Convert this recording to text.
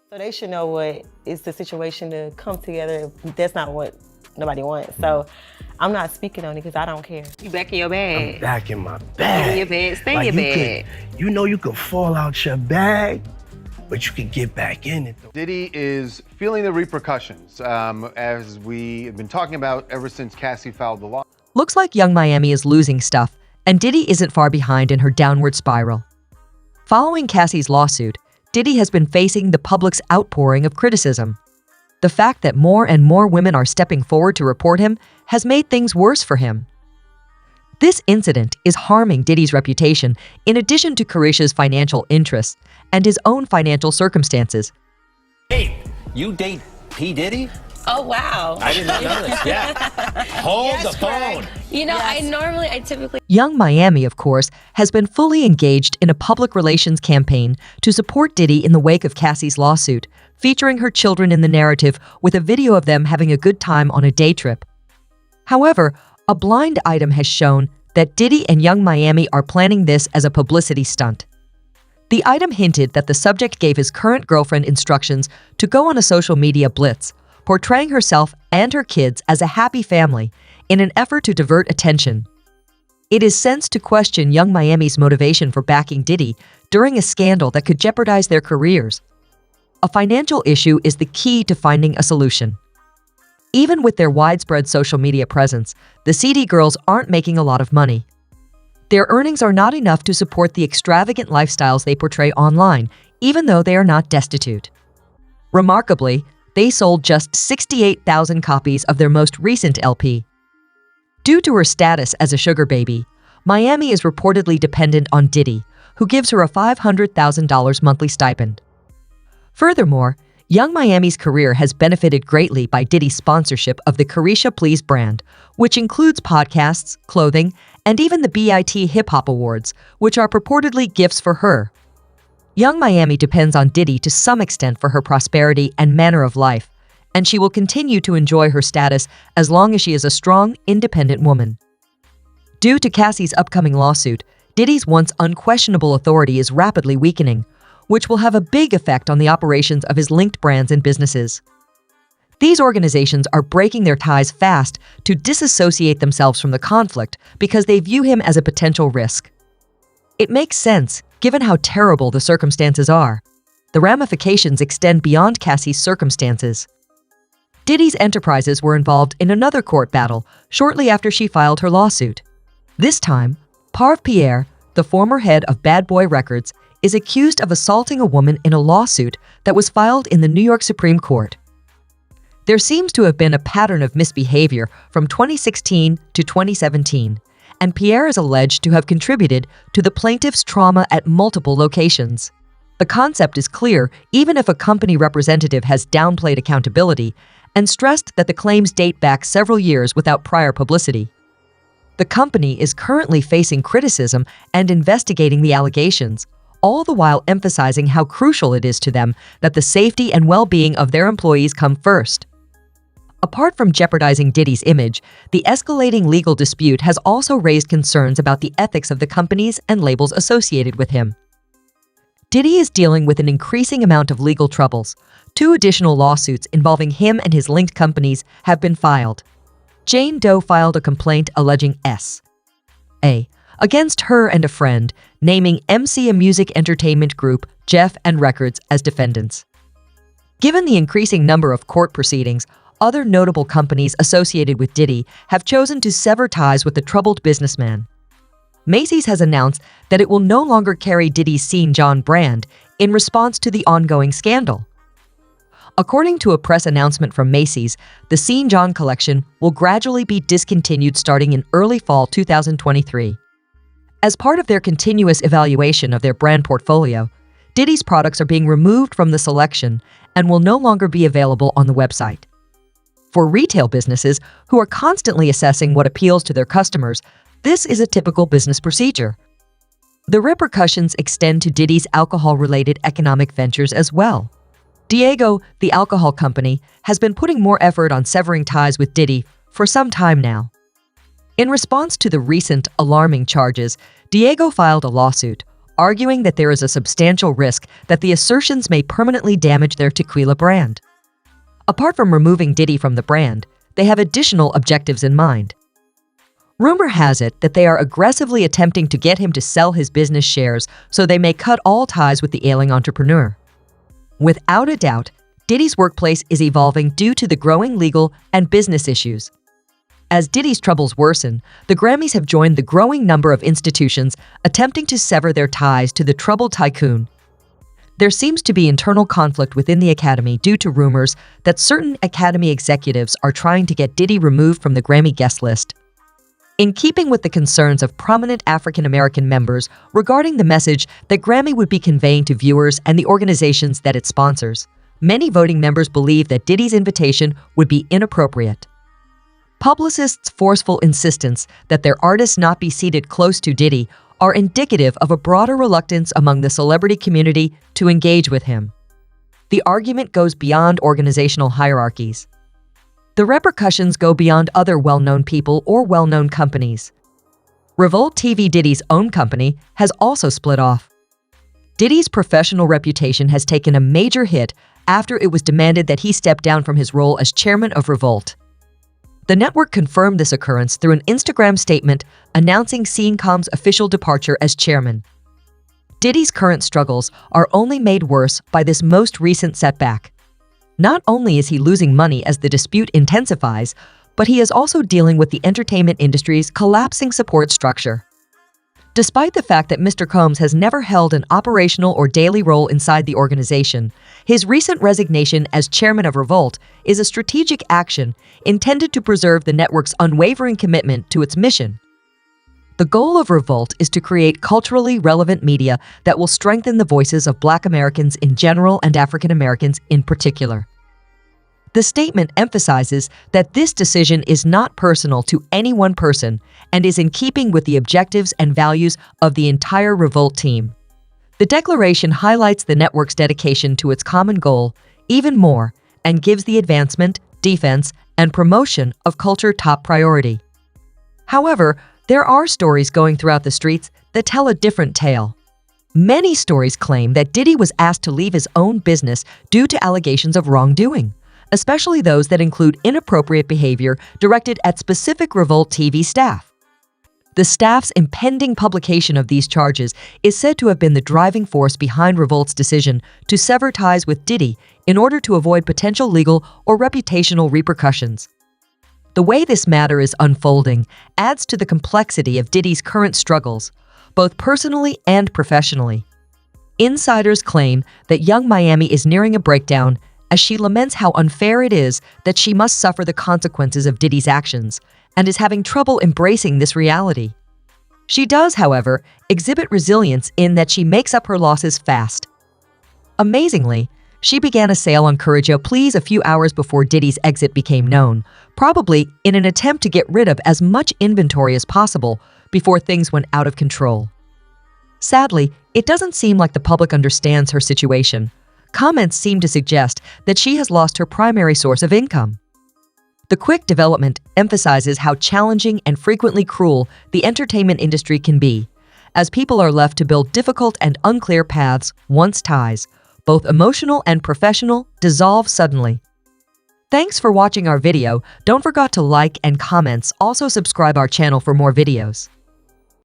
So they should know what is the situation to come together. That's not what nobody wants. So I'm not speaking on it because I don't care. You back in your bag. I'm back in my bag. In your bag. Stay in your bag. You know you could fall out your bag, but you can get back in it. Diddy is feeling the repercussions, as we have been talking about ever since Cassie filed the lawsuit. Looks like Young Miami is losing stuff, and Diddy isn't far behind in her downward spiral. Following Cassie's lawsuit, Diddy has been facing the public's outpouring of criticism. The fact that more and more women are stepping forward to report him has made things worse for him. This incident is harming Diddy's reputation in addition to Carisha's financial interests and his own financial circumstances. Hey, you date P. Diddy? Oh, wow. I did not know this. Yeah. Hold the phone. You know, I typically... Young Miami, of course, has been fully engaged in a public relations campaign to support Diddy in the wake of Cassie's lawsuit, featuring her children in the narrative with a video of them having a good time on a day trip. However, a blind item has shown that Diddy and Young Miami are planning this as a publicity stunt. The item hinted that the subject gave his current girlfriend instructions to go on a social media blitz, portraying herself and her kids as a happy family in an effort to divert attention. It is sensed to question Young Miami's motivation for backing Diddy during a scandal that could jeopardize their careers. A financial issue is the key to finding a solution. Even with their widespread social media presence, the CD girls aren't making a lot of money. Their earnings are not enough to support the extravagant lifestyles they portray online, even though they are not destitute. Remarkably, they sold just 68,000 copies of their most recent LP. Due to her status as a sugar baby, Miami is reportedly dependent on Diddy, who gives her a $500,000 monthly stipend. Furthermore, Young Miami's career has benefited greatly by Diddy's sponsorship of the Carisha Please brand, which includes podcasts, clothing, and even the BET Hip Hop Awards, which are purportedly gifts for her. Young Miami depends on Diddy to some extent for her prosperity and manner of life, and she will continue to enjoy her status as long as she is a strong, independent woman. Due to Cassie's upcoming lawsuit, Diddy's once unquestionable authority is rapidly weakening, which will have a big effect on the operations of his linked brands and businesses. These organizations are breaking their ties fast to disassociate themselves from the conflict because they view him as a potential risk. It makes sense, given how terrible the circumstances are. The ramifications extend beyond Cassie's circumstances. Diddy's enterprises were involved in another court battle shortly after she filed her lawsuit. This time, Parv Pierre, the former head of Bad Boy Records, is accused of assaulting a woman in a lawsuit that was filed in the New York Supreme Court. There seems to have been a pattern of misbehavior from 2016 to 2017, and Pierre is alleged to have contributed to the plaintiff's trauma at multiple locations. The concept is clear even if a company representative has downplayed accountability and stressed that the claims date back several years without prior publicity. The company is currently facing criticism and investigating the allegations, all the while emphasizing how crucial it is to them that the safety and well-being of their employees come first. Apart from jeopardizing Diddy's image, the escalating legal dispute has also raised concerns about the ethics of the companies and labels associated with him. Diddy is dealing with an increasing amount of legal troubles. 2 additional lawsuits involving him and his linked companies have been filed. Jane Doe filed a complaint alleging S.A. against her and a friend, naming MC Music Entertainment Group, Jeff and Records as defendants. Given the increasing number of court proceedings, other notable companies associated with Diddy have chosen to sever ties with the troubled businessman. Macy's has announced that it will no longer carry Diddy's St. John brand in response to the ongoing scandal. According to a press announcement from Macy's, the St. John collection will gradually be discontinued starting in early fall 2023. As part of their continuous evaluation of their brand portfolio, Diddy's products are being removed from the selection and will no longer be available on the website. For retail businesses who are constantly assessing what appeals to their customers, this is a typical business procedure. The repercussions extend to Diddy's alcohol-related economic ventures as well. Diageo, the alcohol company, has been putting more effort on severing ties with Diddy for some time now. In response to the recent alarming charges, Diageo filed a lawsuit, arguing that there is a substantial risk that the assertions may permanently damage their tequila brand. Apart from removing Diddy from the brand, they have additional objectives in mind. Rumor has it that they are aggressively attempting to get him to sell his business shares so they may cut all ties with the ailing entrepreneur. Without a doubt, Diddy's workplace is evolving due to the growing legal and business issues. As Diddy's troubles worsen, the Grammys have joined the growing number of institutions attempting to sever their ties to the troubled tycoon. There seems to be internal conflict within the Academy due to rumors that certain Academy executives are trying to get Diddy removed from the Grammy guest list. In keeping with the concerns of prominent African American members regarding the message that Grammy would be conveying to viewers and the organizations that it sponsors, many voting members believe that Diddy's invitation would be inappropriate. Publicists' forceful insistence that their artists not be seated close to Diddy are indicative of a broader reluctance among the celebrity community to engage with him. The argument goes beyond organizational hierarchies. The repercussions go beyond other well-known people or well-known companies. Revolt TV, Diddy's own company, has also split off. Diddy's professional reputation has taken a major hit after it was demanded that he step down from his role as chairman of Revolt. The network confirmed this occurrence through an Instagram statement announcing Scencom's official departure as chairman. Diddy's current struggles are only made worse by this most recent setback. Not only is he losing money as the dispute intensifies, but he is also dealing with the entertainment industry's collapsing support structure. Despite the fact that Mr. Combs has never held an operational or daily role inside the organization, his recent resignation as chairman of Revolt is a strategic action intended to preserve the network's unwavering commitment to its mission. The goal of Revolt is to create culturally relevant media that will strengthen the voices of Black Americans in general and African Americans in particular. The statement emphasizes that this decision is not personal to any one person and is in keeping with the objectives and values of the entire Revolt team. The declaration highlights the network's dedication to its common goal even more and gives the advancement, defense, and promotion of culture top priority. However, there are stories going throughout the streets that tell a different tale. Many stories claim that Diddy was asked to leave his own business due to allegations of wrongdoing, especially those that include inappropriate behavior directed at specific Revolt TV staff. The staff's impending publication of these charges is said to have been the driving force behind Revolt's decision to sever ties with Diddy in order to avoid potential legal or reputational repercussions. The way this matter is unfolding adds to the complexity of Diddy's current struggles, both personally and professionally. Insiders claim that Young Miami is nearing a breakdown as she laments how unfair it is that she must suffer the consequences of Diddy's actions and is having trouble embracing this reality. She does, however, exhibit resilience in that she makes up her losses fast. Amazingly, she began a sale on Courage Please a few hours before Diddy's exit became known, probably in an attempt to get rid of as much inventory as possible before things went out of control. Sadly, it doesn't seem like the public understands her situation. Comments seem to suggest that she has lost her primary source of income. The quick development emphasizes how challenging and frequently cruel the entertainment industry can be, as people are left to build difficult and unclear paths once ties, both emotional and professional, dissolve suddenly. Thanks for watching our video. Don't forget to like and comments. Also subscribe our channel for more videos.